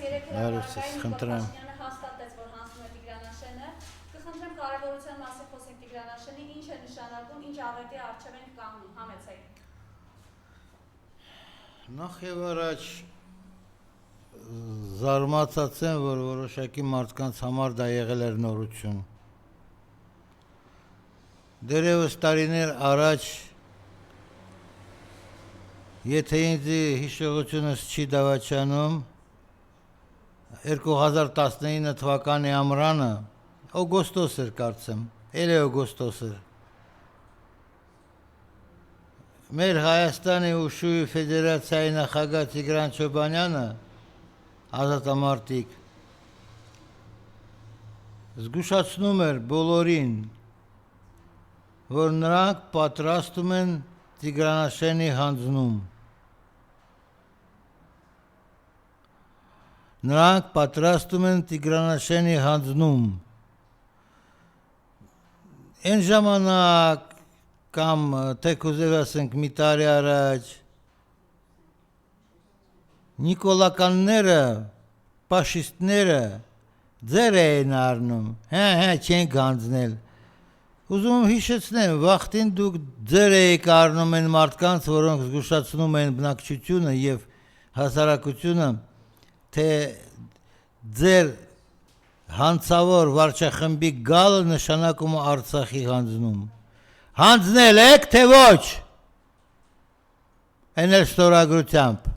Արուսես, խնդրեմ։ Հաստատեց, որ հանձնում է Տիգրանաշենը, կխնդրեմ կարևորության մասին խոսենք Տիգրանաշենի, ինչ է նշանակում, ինչ աղետի առջև ենք կանգնում, համեցեք։ Նախ եւ առաջ զարմացած եմ, որ որոշակի մարդկանց համար դա եղել էր նորություն։ Դերևս տարիներ առաջ, եթե ինձ հիշողությունս չի դավաճանում, 2019 թվականի ամռանը, օգոստոս էր կարծեմ, էլի օգոստոս էր, մեր Հայաստանի ուշույի ֆեդերացիայի նախագահ Տիգրան Չոբանյանը, ազատամարտիկ, զգուշացնում էր բոլորին, որ նրանք պատրաստում են Տիգրանաշենի հանձնում։ Նրանք պատրաստում են Տիգրանաշենի հանձնում։ Այն ժամանակ կամ թեկուզև ասենք մի տարի առաջ նիկոլականները, ֆաշիստները ձեր էին առնում, չենք հանձնել։ Ուզում եմ հիշեցնեմ, վաղտին դուք ձեր էիք առնում են մարդկանց, որոնք զգուշացնում են բնակչությունը եւ հասարակությունը, թե ձեր հանցավոր վարչախմբի գալը նշանակում է Արցախի հանձնում։ Հանձնել եք, թե ոչ։ Այն էլ ստորագրությամբ։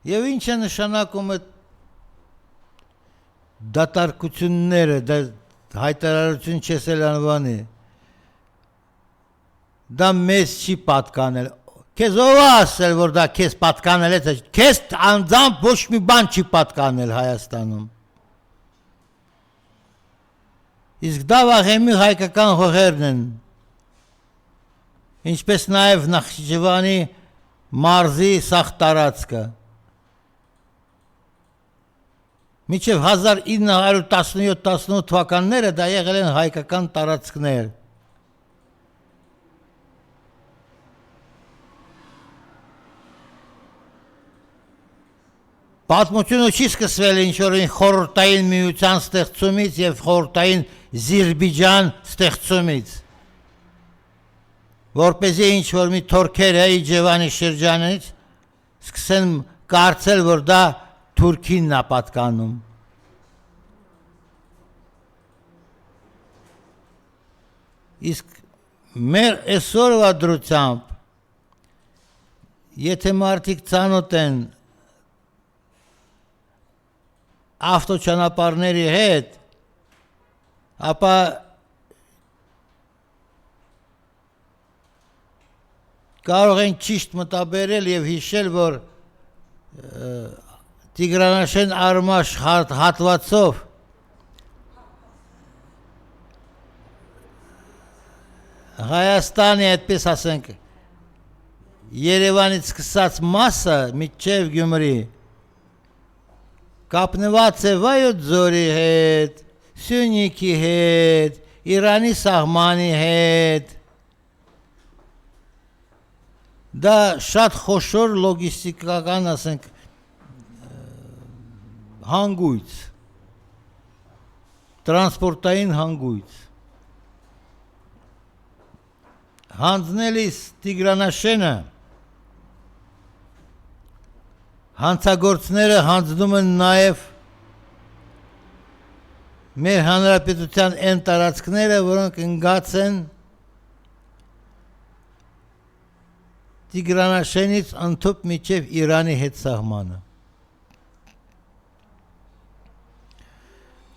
Եվ ինչ է նշանակում է դատարկությունները, հայտարարություն չեսել անվանի, դա մեզ չի պատկանել, քեզ ով է ասել, որ դա քեզ պատկանել է, քեզ անձամբ ոչ մի բան չի պատկանել Հայաստանում, իսկ դա վաղեմի հայկական հողերն են, ինչպես նաև Նախիջևանի մարզի սաղ տարածքը, Մինչև 1917-18 թվականները դա եղել են հայկական տարածքներ։ Պատմությունը չի սկսվել ինչ-որ խորհրդային միության ստեղծումից և խորհրդային Զիրբիջան ստեղծումից, որպեսզի ինչ-որ մի թուրքերը Իջևանի շրջանից սկսեն կարծել, որ դա Թուրքինն է պատկանում։ Իսկ մեր այսօրվա դրությամբ, եթե մարդիկ ծանոթ են ավտոճանապարհների հետ, ապա կարող են ճիշտ մտաբերել և հիշել, որ Տիգրանաշեն Արմաշ հատվածով Հայաստանի, այդպես ասենք, Երևանից սկսած մասը մինչև Գյումրի կապնված է Վայոց ձորի հետ, Սյունիքի հետ, Իրանի սահմանի հետ։ Դա շատ խոշոր լոգիստիկական, ասենք, հանգույց, տրանսպորտային հանգույց։ Հանձնելիս Տիգրանաշենը հանցագործները հանձնում են նաև մեր հանրապետության այն տարածքները, որոնք ընկած են Տիգրանաշենից ընդհուպ մինչև Իրանի հետ սահմանը։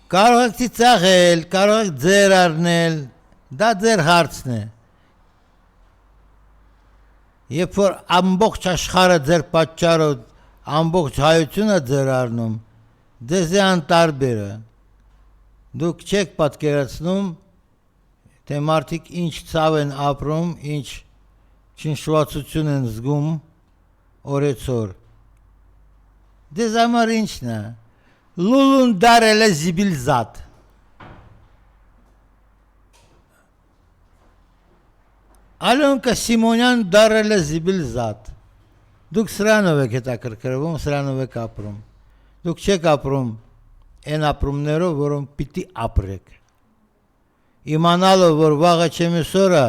Կարող եք ծիծաղել, կարող եք ձեր առնել, դա ձեր հարցն է։ Երբ որ ամբողջ աշխարհը ձեր պատճառով, ամբողջ հայությունը ձեր առնում, ձեզ է անտարբեր է։ Դուք չեք պատկերացնում, թե մարդիկ ինչ ցավ են ապրում, ինչ չնշվածություն են զգում օրեցօր։ Դեզ համար ինչն է։ Լուլուն դարել է զիբիլզատ։ Ալոնկա Սիմոնյան դարել է զիբիլզատ։ Դուք սրանով եք հետաքրքրվում, սրանով եք ապրում։ Դուք չեք ապրում այն ապրումներով, որոնք պիտի ապրեք։ Իմանալով, որ վաղը չեմիսորը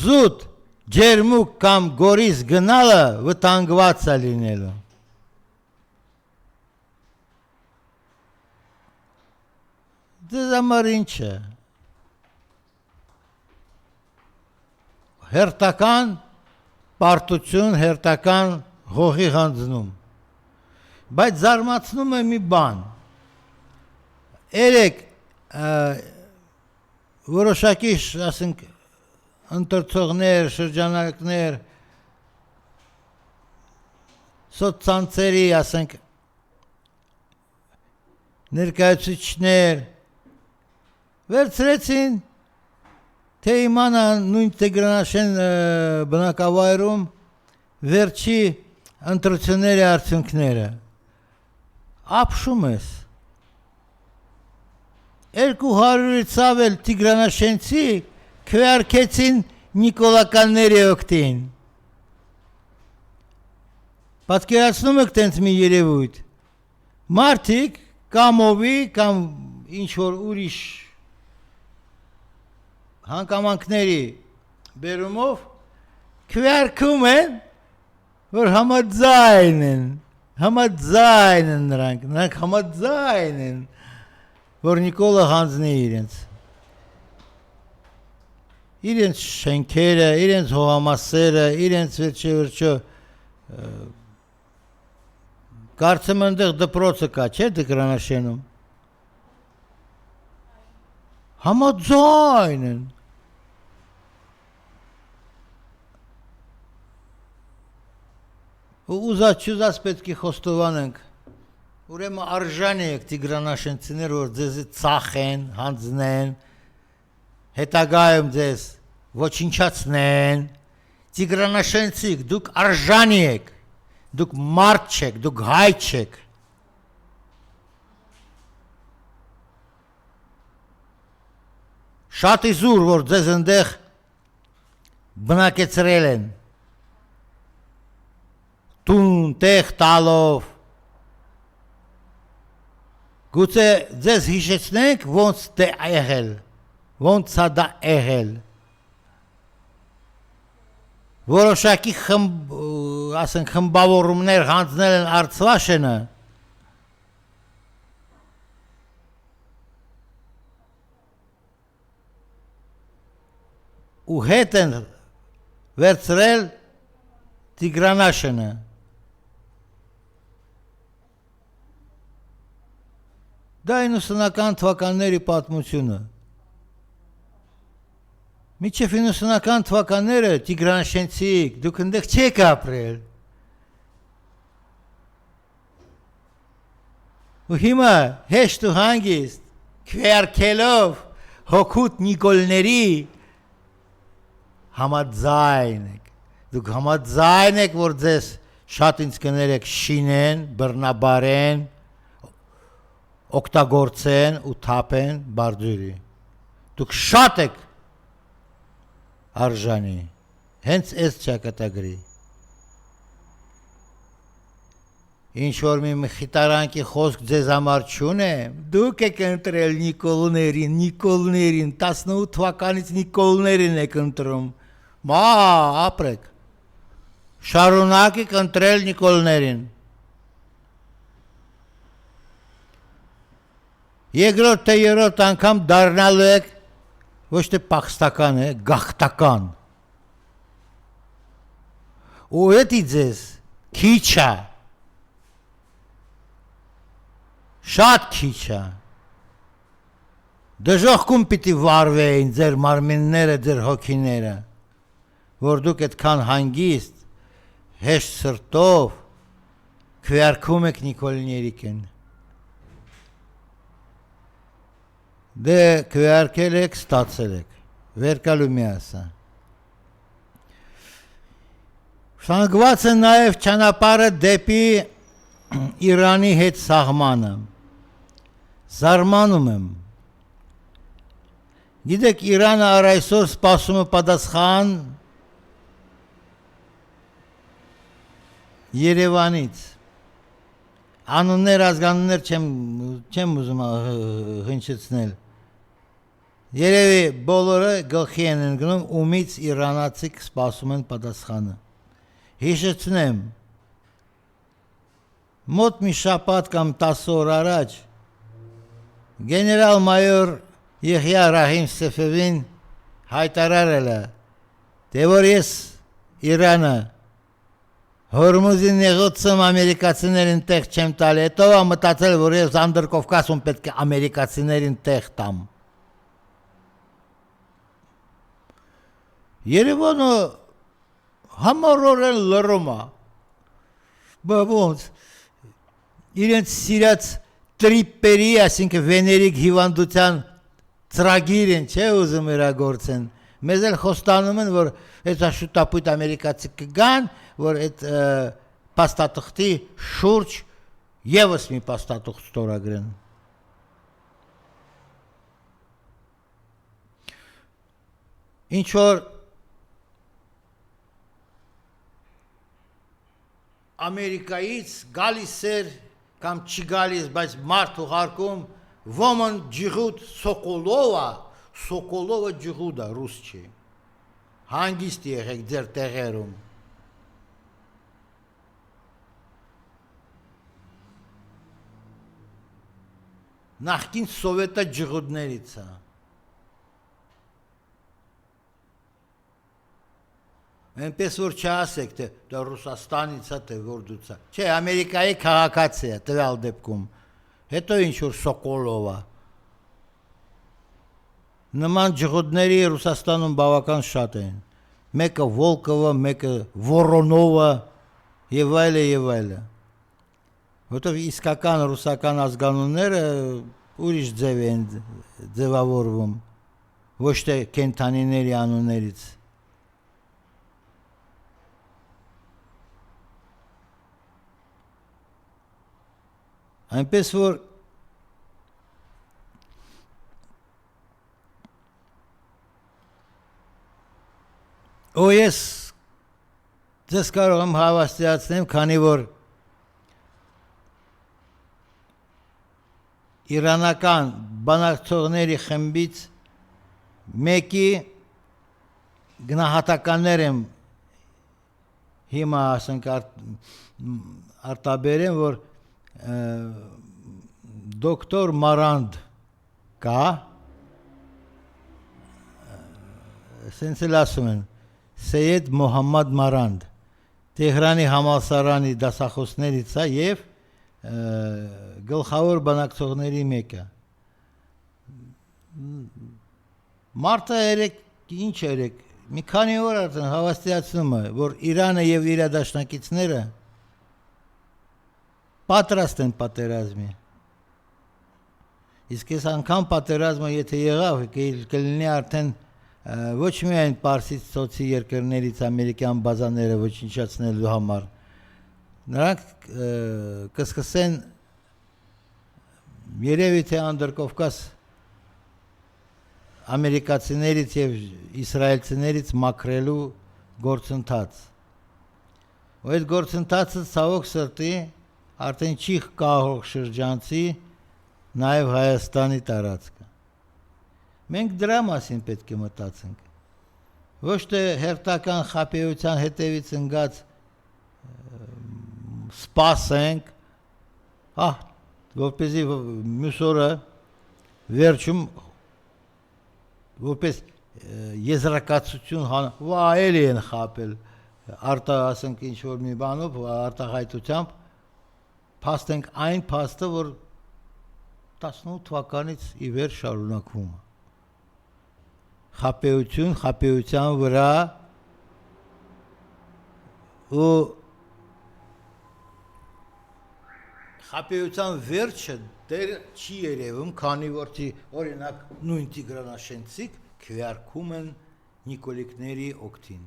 զուտ, ջերմուկ կամ գորիս գնալը վտանգված է լինելու։ Դեզ համար ինչ է։ Հերթական պարտություն, հերթական հողի հանձնում։ Բայց զարմացնում է մի բան։ Երեք որոշակի, ասենք, ընտրցողներ, շրջանակներ, սոցցանցերի, ասենք, ներկայացուցիչներ վերցրեցին, թե իմանա նույն Տիգրանաշեն բնակավայրում վերջի ընտրությունների արդյունքները։ Ապշում ես։ 200-ից ավել Տիգրանաշենցի քվեարկեցին նիկոլականների օգտին։ Պատկերացնում եք տենց մի երևույթ։ Մարդիկ կամովի կամ ինչ-որ ուրիշ հանգամանքների բերումով քվեարկում են, որ համաձայն են նրանք համաձայն են, որ Նիկոլը հանձնի իրենց շենքերը, իրենց հողամասերը, իրենց վերջը կարծեմ այնտեղ դպրոցը կա, չէ՞ Տիգրանաշենում։ Համաձայն են։ Ուզած պետք է խոստովանենք, ուրեմն արժանի եք Տիգրանաշենցիներ, որ ձեզի ծախեն, հանձնեն, հետագայում ձեզ ոչնչացնեն, Տիգրանաշենցիկ, դուք արժանի եք, դուք մարդ չեք, դուք հայ չեք։ Շատ իզուր, որ ձեզ ընդեղ բնակեցրել են, տուն, տեղ տալով, գուցե ձեզ հիշեցնենք ոնց դե եղել, ոնց դա եղել, որոշակի խմբավորումներ հանձնել են Արցվաշենը, ու հետ են վերցրել Տիգրանաշենը։ Դա 90-ական թվականների պատմությունը։ Մինչև 90-ական թվականները Տիգրանաշենցիկ, դուք ընդեղ չեք ապրել։ Ու հիմա հեշտ ու հանգիստ քվեարկելով հոգուտ Նիկոլների համաձայն եք, դուք համաձայն եք, որ ձեզ շատ ինձ կներեք շինեն, բռնաբարեն, օգտագործեն ու թափեն բարձուրի, դուք շատ եք արժանի, հենց այս ճակատագրի, ինչ որ մի խիտարանքի խոսք ձեզ համար չունեմ, դուք եք ընտրել Նիկոլներին, 18 թվականից Նիկոլներին եք ընտրում, մա ապրեք, շարունակեք ընտրել Նիկոլներին։ Երկրորդ թե երրորդ անգամ դառնալու եք ոչ թե պախստական է, գաղթական։ Ու էդի ձեզ քիչ է, շատ քիչ է։ Դժոխքում պիտի վարվեին ձեր մարմինները, ձեր հոգիները, որ դուք այդքան հանգիստ, հեշտ սրտով քվեարկում եք Նիկոլներիկին։ Դե քվեարկել եք, ստացել եք, վերկալու մի ասա։ Շանգված է նաև ճանապարհը դեպի Իրանի հետ սահմանը։ Զարմանում եմ։ Գիտեք, Իրանը առ այսօր սպասում է պատասխան Երևանից։ Անուններ, ազգանուններ չեմ ուզում հնչեցնել։ Երևի բոլորը գլխի են ընկնում, ումից իրանացիք սպասում են պատասխանը։ Հիշեցնեմ, մոտ մի շաբաթ կամ 10 օր առաջ գեներալ-մայոր Եղիա Ռահիմ Սեֆևին հայտարարել է, թե որ ես Իրանը Հորմուզի նեղուցում ամերիկացիներին տեղ չեմ տալի, հետո մտածել, որ ես Անդրկովկասում պետք է ամերիկացիներին տեղ տամ։ Երևանը համառորեն լռում է, ոնց իրենց սիրած տրիպերի, այսինքն վեներիկ հիվանդության ծրագիրն չէ ուզում իրագործեն։ Մեզ էլ խոստանում են, որ այդ շուտապույտ ամերիկացի կգան, որ այդ փաստաթղթի շուրջ եւս մի փաստաթղթ ստորագրեն։ Ինչ որ Ամերիկայից գալիս էր կամ չի գալիս, բայց մարդ ուղարկում ոմն ջիղուտ Սոկոլովը ջիղուտ է, ռուս չի։ Հանգիստ եղեք ձեր տեղերում։ Նախկին սովետա ջիղուտներից է։ Այնպես որ չասեք, թե դա Ռուսաստանից է, թե որ դուց է։ Չէ, Ամերիկայի քաղաքացի է, տվյալ դեպքում։ Հետո ինչ որ Սոկոլովը։ Նման ջղուդների Ռուսաստանում բավական շատ են։ Մեկը Վոլկովը, մեկը Վորոնովը եւ այլը եւ այլը։ Որտեղ իսկական ռուսական ազգանունները ուրիշ ձև են ձևավորվում, ոչ թե կենթանիների անուններից։ Այնպես որ ես ձեզ կարող եմ հավաստիացնեմ, քանի որ իրանական բանակցողների խմբից մեկի գնահատականներ եմ հիմա ասենք արտաբերեմ, որ դոկտոր Մարանդ կա, սենց էլ ասում են, Սեյեդ Մոհամմադ Մարանդ, Տեհրանի համալսարանի դասախոսներից է և գլխավոր բանակցողների մեկը։ Մարտը ինչ երեք, մի քանի օր արդեն հավաստիացնում է, որ Իրանը և իր դաշնակիցները պատրաստ են պատերազմի։ Իսկ այս անգամ պատերազմը եթե եղավ, կլինի արդեն ոչ միայն Պարսից ծոցի երկրներից ամերիկյան բազաները ոչնչացնելու համար, նրանք կսկսեն երևի թե Անդրկովկաս ամերիկացիներից և իսրայելցիներից մաքրելու գործընթաց։ Ու այդ գործընթացը ցավոք սրտի արդեն չի կարող շրջանցի նաև Հայաստանի տարածքը։ Մենք դրա մասին պետք է մտածենք։ Ոչ թե հերթական խաբեության հետևից ընկած սպասենք, որպեսզի մյուս օրը վերջում որպես եզրակացություն էլի են խաբել, ասենք ինչ-որ մի բանով, արտահայտությամբ փաստենք այն փաստը, որ 18 թվականից ի վեր շարունակվում է։ Խաբեության վրա ու խաբեության վերջը դեռ չի երևում, քանի որ օրինակ նույն Տիգրանաշենցիկ քվեարկում են նիկոլիկների օգտին։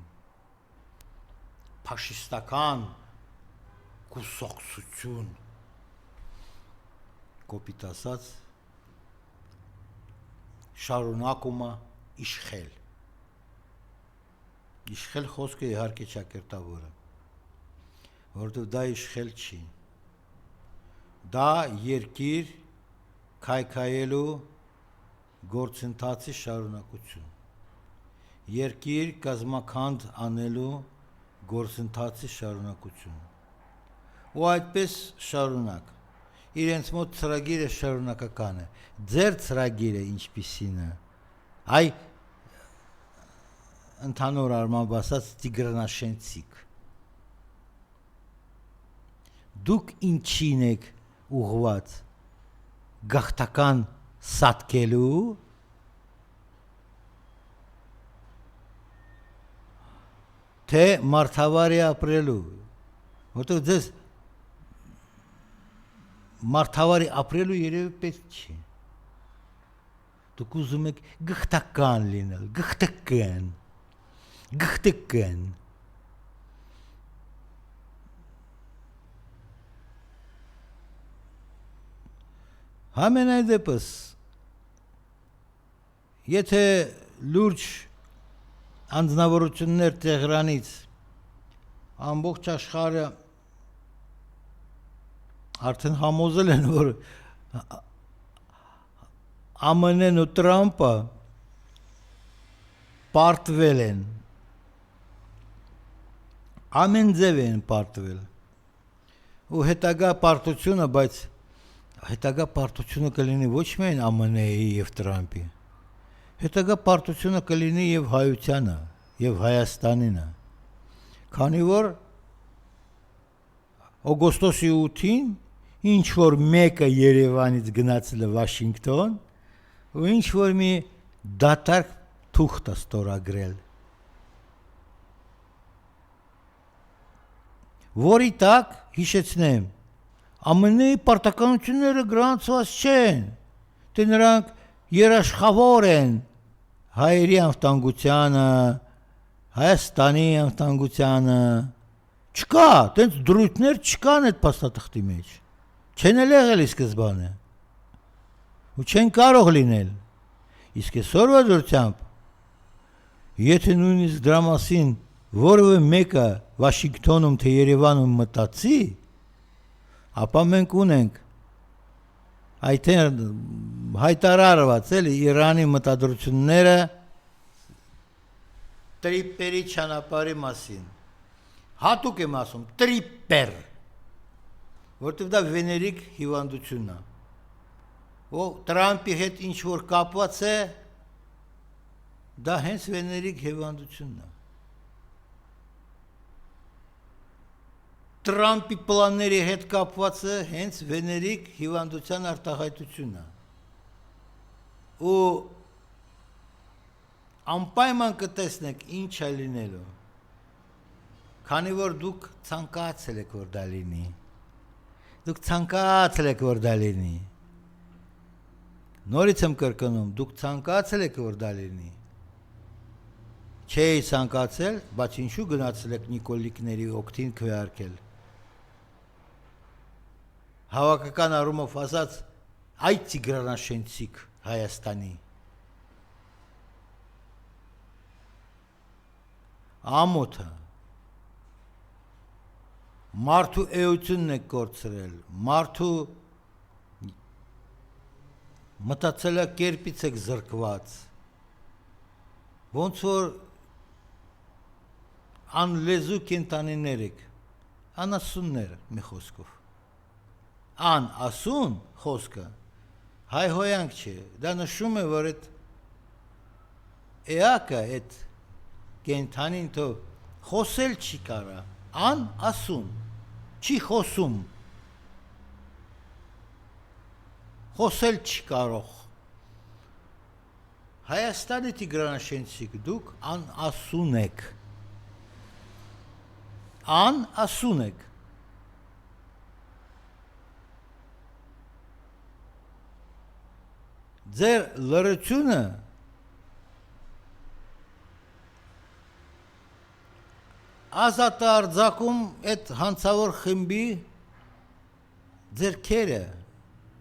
Փաշիստական կուսակցություն, կոպիտ ասած, շարունակում է իշխել։ Իշխել խոսքը իհարկե ճակերտավորը, որովհետև դա իշխել չի։ Դա երկիր քայքայելու գործընթացի շարունակություն։ Երկիր կազմաքանդ անելու գործընթացի շարունակություն։ Ու այդպես շարունակ։ Իրենց մոտ ծրագիրը շարունակական է։ Ձեր ծրագիրը ինչպիսին է։ Այ ընդհանուր առմամբ ասած տիգրանաշենցիկ։ Դուք ինչին եք ուղղված գաղթական սատկելու, թե մարդավարի ապրելու, որտեղ ձեզ մարդավարի ապրելու երևի պետք չի։ Դուք ուզում եք գաղթական լինել, գաղթական։ Համենայն դեպս, եթե լուրջ անձնավորություններ Տեհրանից ամբողջ աշխարհը արդեն համոզել են, որ ԱՄՆ-ն ու Տրամպը պարտվել են, ամեն ձև են պարտվել, ու հետագա պարտությունը, բայց հետագա պարտությունը կլինի ոչ միայն ԱՄՆ-ի և Տրամպի, հետագա պարտությունը կլինի և հայությանը, և Հայաստանինը, քանի որ օգոստոսի 8-ին ինչ որ մեկը Երևանից գնացել է Վաշինգտոն, ու ինչ որ մի դատարկ թուղթ է ստորագրել, որի տակ, հիշեցնեմ, ԱՄՆ-ի պարտականությունները գրանցված չեն, թե նրանք երաշխավոր են հայերի անվտանգությանը, Հայաստանի անվտանգությանը, չկա, տենց դրույթներ չկան այդ փաստաթղթի մեջ, չեն էլ եղել ի սկզբանե, ու չեն կարող լինել, իսկ այսօրվա դրությամբ, եթե նույնիսկ դրա մասին որևէ մեկը Վաշինգտոնում թե Երևանում մտածի, ապա մենք ունենք հայտարարված էլի Իրանի մտադրությունները տրիպերի ճանապարհի մասին, հատուկ եմ ասում, տրիպեր, որտեղ դա վեներիկ հիվանդությունն է, ու Տրամպի հետ ինչ որ կապված է, դա հենց վեներիկ հիվանդությունն է։ Տրամպի պլանների հետ կապված է հենց վեներիկ հիվանդության արտահայտությունն է։ Ու անպայման կտեսնեք ինչ է լինելու, քանի որ դուք ցանկացել եք որ դա լինի։ Դուք ցանկացել եք որ դա լինի։ Նորից եմ կրկնում, դուք ցանկացել եք որ դա լինի։ Չէի ցանկացել, բայց ինչու գնացել եք Նիկոլիկների օգտին քվեարկել։ Հավաքական առումով ասած, այդ տիգրանաշենցիկ Հայաստանի ամոթը մարդու էությունն է կորցրել, մարդու մտածելակերպից եք զրկված, ոնց որ անլեզու կենտանիներ եք, անասուններ մի խոսքով, անասուն խոսքը, հայհոյանք չէ, դա նշում է, որ այդ էակը, այդ կենթանին թո խոսել չի կարա, անասուն, չի խոսում, խոսել չի կարող, Հայաստանի տիգրանաշենցիկ դուք անասուն եք, անասուն եք, ձեր լրությունը ազատ արձակում այդ հանցավոր խմբի ձերքերը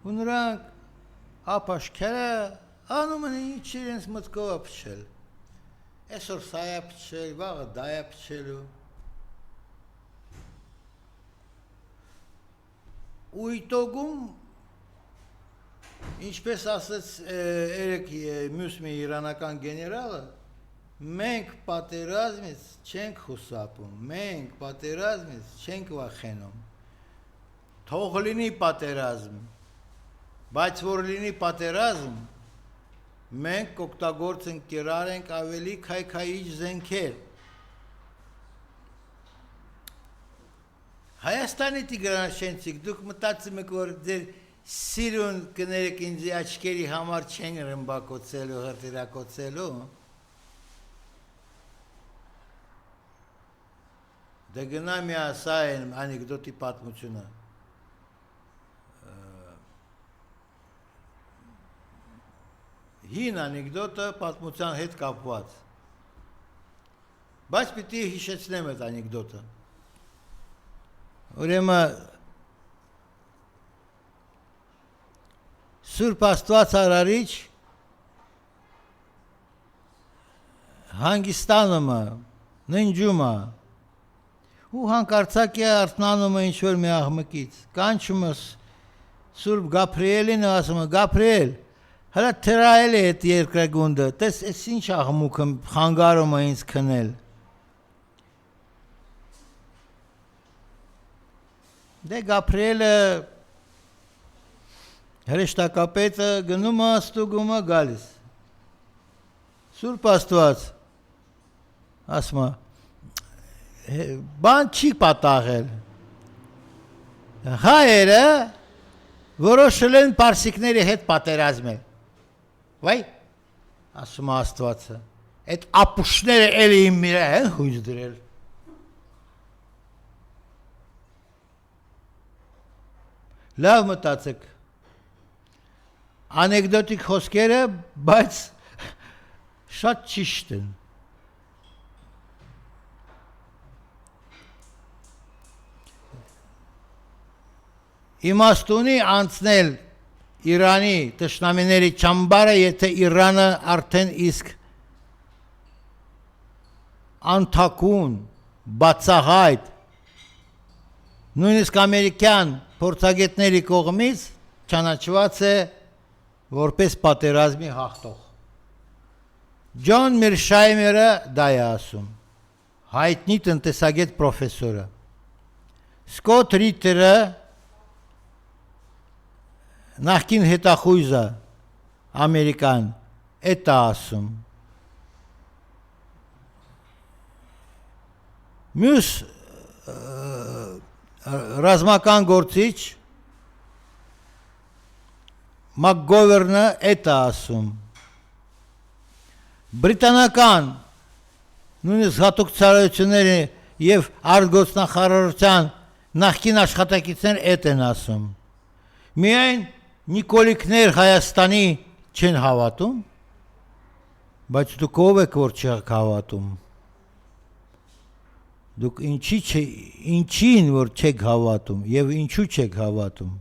ու նրանք ապաշխերը անում են ինչ իրենց մտքով փչել։ Այսօր սա է փչել, վաղը դա է փչելու։ Ու իտոգում ինչպես ասաց երեք մյուս մի իրանական գեներալը, մենք պատերազմից չենք խուսափում, մենք պատերազմից չենք վախենում։ Թող լինի պատերազմ, բայց որ լինի պատերազմ, մենք կօգտագործենք կիրառենք ավելի քայքայիչ զենքեր։ Հայաստանի Տիգրանաշենցիկ, դուք մտածում եք, որ ձեր սիրուն կներեք ինձ աչքերի համար չեն ռմբակոծելու, հրտիրակոծելու։ Դե գնա մի ասա են անեկդոտի պատմությունը։ Հին անեկդոտը պատմության հետ կապված։ Բայց պիտի հիշեցնեմ այդ անեկդոտը։ Ուրեմն Սուրբ Աստված արարիչ հանգստանում է, ննջում է, ու հանկարծակի արթնանում է ինչ-որ մի աղմկից, կանչում է Սուրբ Գաբրիելին ու ասում է, Գաբրիել, հələ թրայել է այդ երկրագունդը, տես այս ինչ աղմուկը խանգարում է ինձ քնել։ Դե Գաբրիելը հրեշտակապետը գնում է, ստուգում է, գալիս։ Սուրբ Աստված ասում է, բան չի պատահել։ Հայերը որոշել են պարսիկների հետ պատերազմել։ Վայ, ասում է Աստվածը, այդ ապուշները էլի իմ միրա են հույս դրել։ Լավ մտածեք, անեկդոտիկ խոսքերը, բայց շատ ճիշտ են։ Իմաստունի անցնել Իրանի թշնամիների ճամբարը, եթե Իրանը արդեն իսկ անթակուն, բացահայտ, նույնիսկ ամերիկյան փորձագետների կողմից ճանաչված է որպես պատերազմի հաղթող։ Ջոն Միրշայմերը դա է ասում, հայտնի տնտեսագետ պրոֆեսորը։ Սկոտ Ռիթերը նախկին հետախույզը ամերիկան էդ է ասում։ Մյուս ռազմական գործիչ Մակգովերնը էդ է ասում։ Բրիտանական նույնիսկ հատուկ ցարությունների եւ արտգործնախարարության նախկին աշխատակիցներ էդ են ասում։ Միայն Նիկոլիկներ Հայաստանի չեն հավատում, բայց դուք ով եք որ չեք հավատում։ Դուք ինչին որ չեք հավատում եւ ինչու չեք հավատում։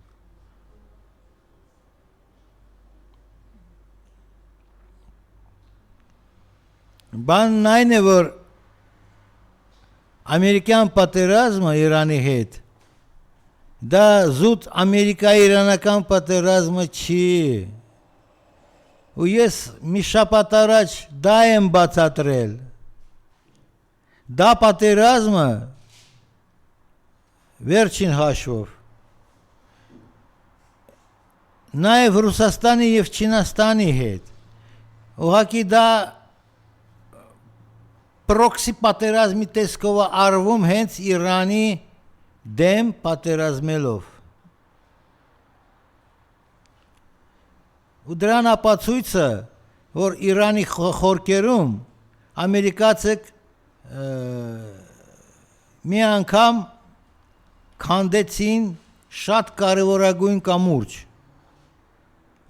Բանն այն է, որ ամերիկյան պատերազմը Իրանի հետ դա զուտ ամերիկա-իրանական պատերազմը չի։ Ու ես մի շաբաթ առաջ դա եմ բացատրել։ Դա պատերազմը վերջին հաշվով նաև Ռուսաստանի եւ Չինաստանի հետ։ Ուղղակի դա պրոքսի պատերազմի տեսքով արվում հենց Իրանի դեմ պատերազմելով։ Ու դրան ապացույցը, որ Իրանի խորքերում ամերիկացիք մի անգամ քանդեցին շատ կարևորագույն կամուրջ,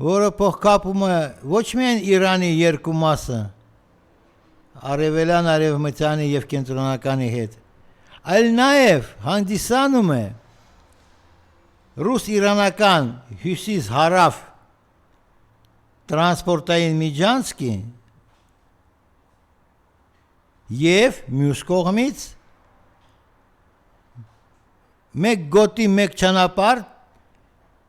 որը փոխկապում է ոչ միայն Իրանի երկու մասը, արևելյան, արևմտյանի եւ կենտրոնականի հետ, այլ նաև հանդիսանում է ռուս-իրանական հյուսիս-հարավ տրանսպորտային միջանցքի եւ մյուս կողմից մեկ գոտի մեկ ճանապարհ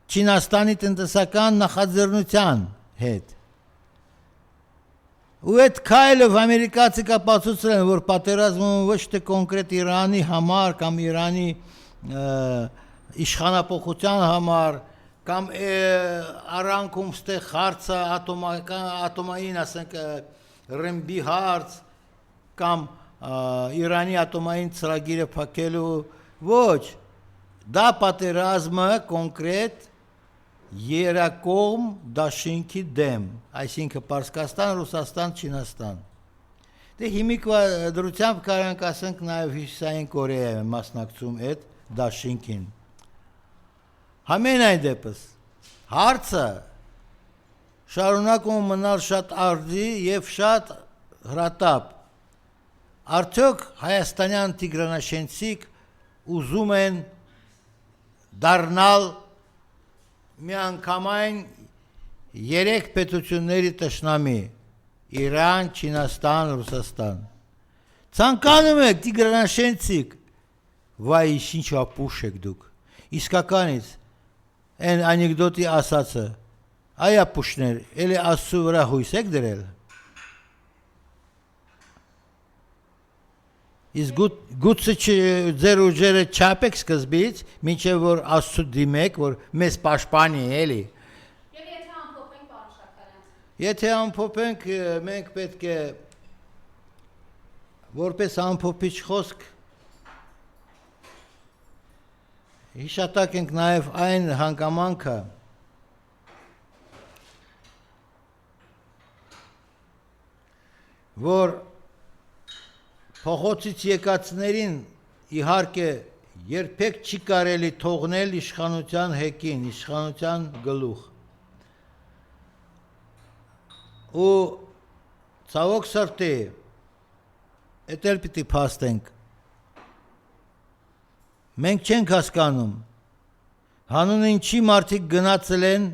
Չինաստանի տնտեսական նախաձեռնության հետ։ Ու այդ քայլով ամերիկացի կապացուցել են, որ պատերազմը ոչ թե կոնկրետ Իրանի համար կամ Իրանի իշխանապողության համար կամ արանքում ստեղ հարցը ատոմային, ասենք, ռմբի հարց կամ Իրանի ատոմային ծրագիրը փակելու ոչ, դա պատերազմը կոնկրետ երակողմ դաշինքի դեմ, այսինքն Պարսկաստան, Ռուսաստան, Չինաստան։ Դե հիմիկվա դրությամբ կարանք ասենք նաև Հյուսիսային Կորեայը մասնակցում այդ դաշինքին։ Համենայն դեպս հարցը շարունակում մնալ շատ արձի եւ շատ հրատապ։ Արդյոք հայաստանյան տիգրանաշենցիկ ուզում են դառնալ միանգամայն երեք պետությունների տշնամի՝ Իրան, Չինաստան, Ռուսաստան։ Ցանկանում եք տիգրանաշենցիկ, վայ ինչ ապուշ եք դուք։ Իսկականից այն անեկդոտի ասածը, այ ապուշներ, էլի Աստծո վրա հույս եք դրել։ Իսկ գուցե ձեր ուժերը չափեք սկզբից, մինչև որ Աստծո դիմեք, որ մեզ պաշտպանի, էլի։ Եվ եթե ամփոփենք, պարոն Շաքարյան։ Եթե ամփոփենք, մենք պետք է որպես ամփոփիչ խոսք հիշատակենք նաև այն հանգամանքը, որ փողոցից եկածներին իհարկե երբեք չի կարելի թողնել իշխանության հեքին, իշխանության գլուխ։ Ու ցավոք սրտի, էդ էլ պիտի փաստենք։ Մենք չենք հասկանում, հանուն ինչի մարդիկ գնացել են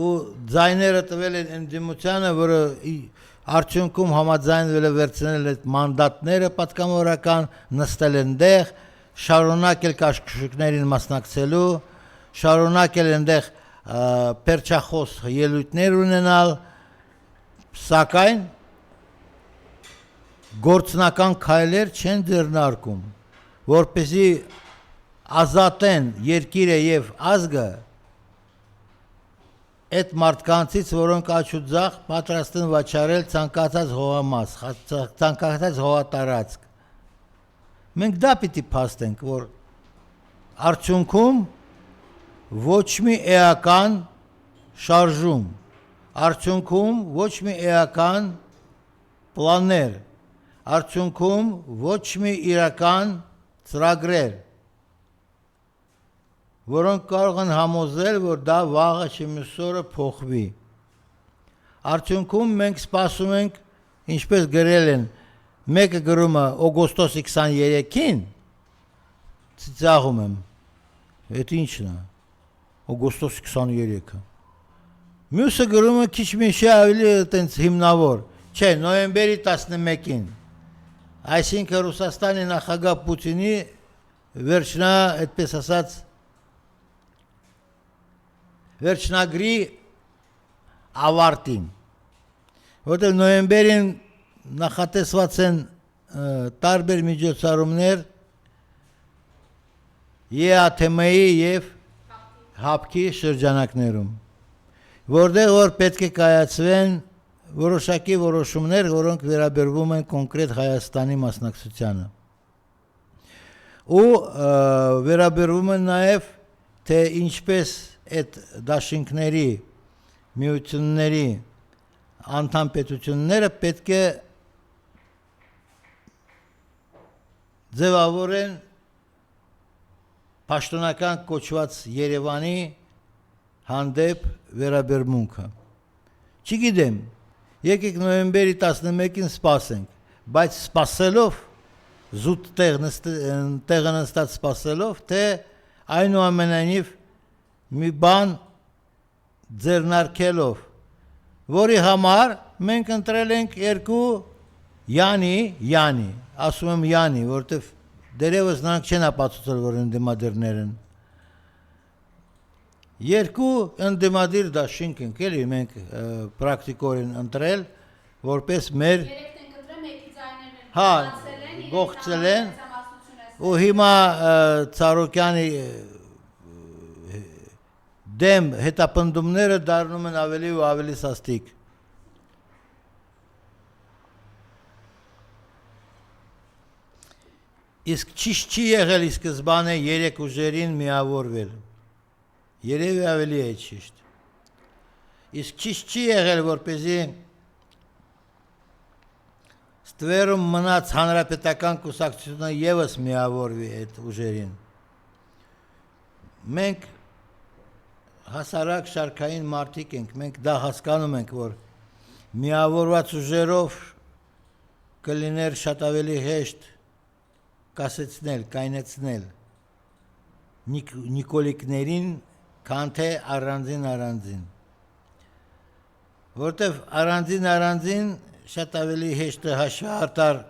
ու ձայները տվել են ընդդիմությանը, որը արդյունքում համաձայնվել է վերցնել այդ մանդատները պատգամավորական, նստել այնտեղ, շարունակել կաշկշուկներին մասնակցելու, շարունակել այնտեղ պերճախոս ելույթներ ունենալ, սակայն գործնական քայլեր չեն ձեռնարկում, որպեսզի ազատեն երկիրը եւ ազգը այդ մարդկանցից, որոնք աչուձախ պատրաստ են վաճառել ցանկացած հողամաս, ցանկացած հողատարածք։ Մենք դա պիտի փաստենք, որ արդյունքում ոչ մի էական շարժում, արդյունքում ոչ մի էական պլաններ, արդյունքում ոչ մի իրական ծրագրեր, որոնք կարող են համոզել, որ դա վաղը չմյուս օրը փոխվի։ Արդյունքում մենք սպասում ենք, ինչպես գրել են, մեկը գրում է օգոստոսի 23-ին, ծիծաղում եմ, այդ ինչն է, օգոստոսի 23-ը։ Մյուսը գրում է քիչ միշի ավելի տենց հիմնավոր, չէ, նոյեմբերի 11-ին, այսինքն Ռուսաստանի նախագահ Պուտինի վերջնա, այդպես ասած, վերջնագրի ավարտին, որտեղ նոյեմբերին նախատեսված են տարբեր միջոցառումներ ԵԱԹՄ-ի եւ ՀԱՊԿ-ի շրջանակներում, որտեղ որ պետք է կայացվեն որոշակի որոշումներ, որոնք վերաբերվում են կոնկրետ Հայաստանի մասնակցությանը։ Ու վերաբերվում են նաեւ թե ինչպես այդ դաշինքների, միությունների անդամ պետությունները պետք է ձևավորեն պաշտոնական կոչված Երևանի հանդեպ վերաբերմունքը։ Չգիտեմ, եկեք նոյեմբերի 11-ին սպասենք, բայց սպասելով, զուտ տեղը նստած սպասելով, թե այնուամենայնիվ մի բան ձեռնարկելով, որի համար մենք ընտրել ենք երկու յանի, ասում եմ յանի, որովհետև դերևս նրանք չեն ապացուցել, որ ընդդիմադիրներ են։ Երկու ընդդիմադիր դաշինք ենք, էլի մենք պրակտիկորեն ընտրել, որպես մեր Երեքն ենք ընտրել, մեկի ձայները Հա, բացել են, իրենք գողցել են, մեծամասնություն է ու հիմա Ծառուկյանի դեմ հետապնդումները դառնում են ավելի ու ավելի սաստիկ։ Իսկ չի եղել ի սկզբանե երեք ուժերին միավորվել։ Երևի ավելի է ճիշտ։ Իսկ չի եղել, որպեսզի ստվերում մնաց հանրապետական կուսակցությունը եւս միավորվի այդ ուժերին։ Մենք հասարակ շարքային մարդիկ ենք, մենք դա հասկանում ենք, որ միավորված ուժերով կլիներ շատ ավելի հեշտ կասեցնել, կայնեցնել նիկոլիկներին, քան թե առանձին, որտեվ առանձին շատ ավելի հեշտ է հաշվառտար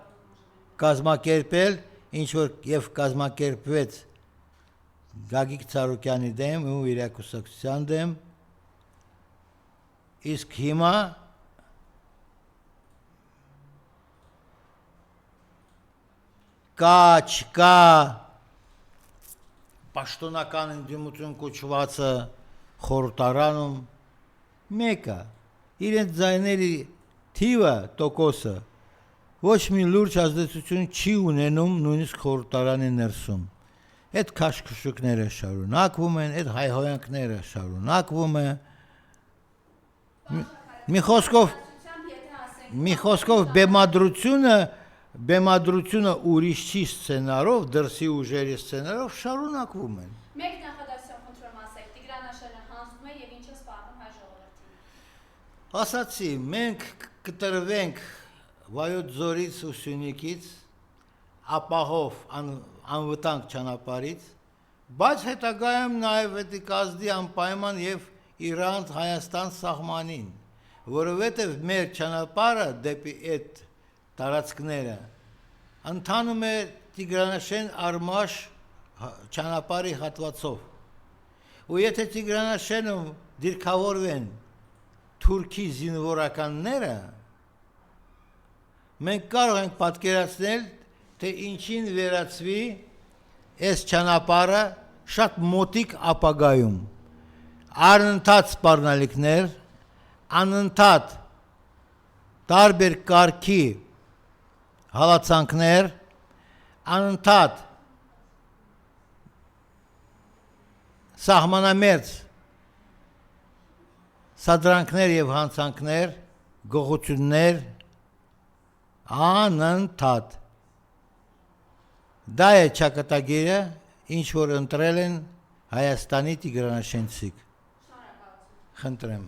կազմակերպել, ինչ որ եւ կազմակերպվեց Գագիկ Ծառուկյանի դեմ ու իր կուսակցության դեմ, իսկ հիմա չկա պաշտոնական ընդդիմություն կոչվածը խորհրդարանում մեկը իրենց ձայների թիվը տոկոսը ոչ մի լուրջ ազդեցություն չի ունենում նույնիսկ խորհրդարանի ներսում։ Այդ քաշքշուկները շարունակվում են, այդ հայհոյանքները շարունակվում է։ Մի խոսքով բեմադրությունը ուրիշի սցենարով, դրսի ուժերի սցենարով շարունակվում են։ Մեկ նախադասություն խնդրում ասեք, Տիգրան Աշենը հանձնում է եւ ինչ է սպառնում հայ ժողովրդին։ Ասացի, մենք կտրվենք Վայոց ձորից ու Սյունիքից, ապահով անվտանգ ճանապարհից, բայց հետագայում նաև պետք է կազդի անպայման եւ Իրան-Հայաստան սահմանին, որովհետեւ մեր ճանապարհը դեպի այդ տարածքները ընթանում է Տիգրանաշեն Արմաշ ճանապարհի հատվածով։ Ու եթե Տիգրանաշենում դիրքավորվեն թուրքի զինվորականները, մենք կարող ենք պատկերացնել, թե ինչին վերածվի այս ճանապարհը շատ մոտիկ ապագայում։ Անընդհատ սպառնալիքներ, անընդհատ տարբեր կարգի հալածանքներ, անընդհատ սահմանամերձ սադրանքներ եւ հանցանքներ, գողություններ, անընդհատ։ Դա է ճակատագիրը, ինչ որ ընտրել են Հայաստանի Տիգրանաշենցիք։ Խնդրեմ։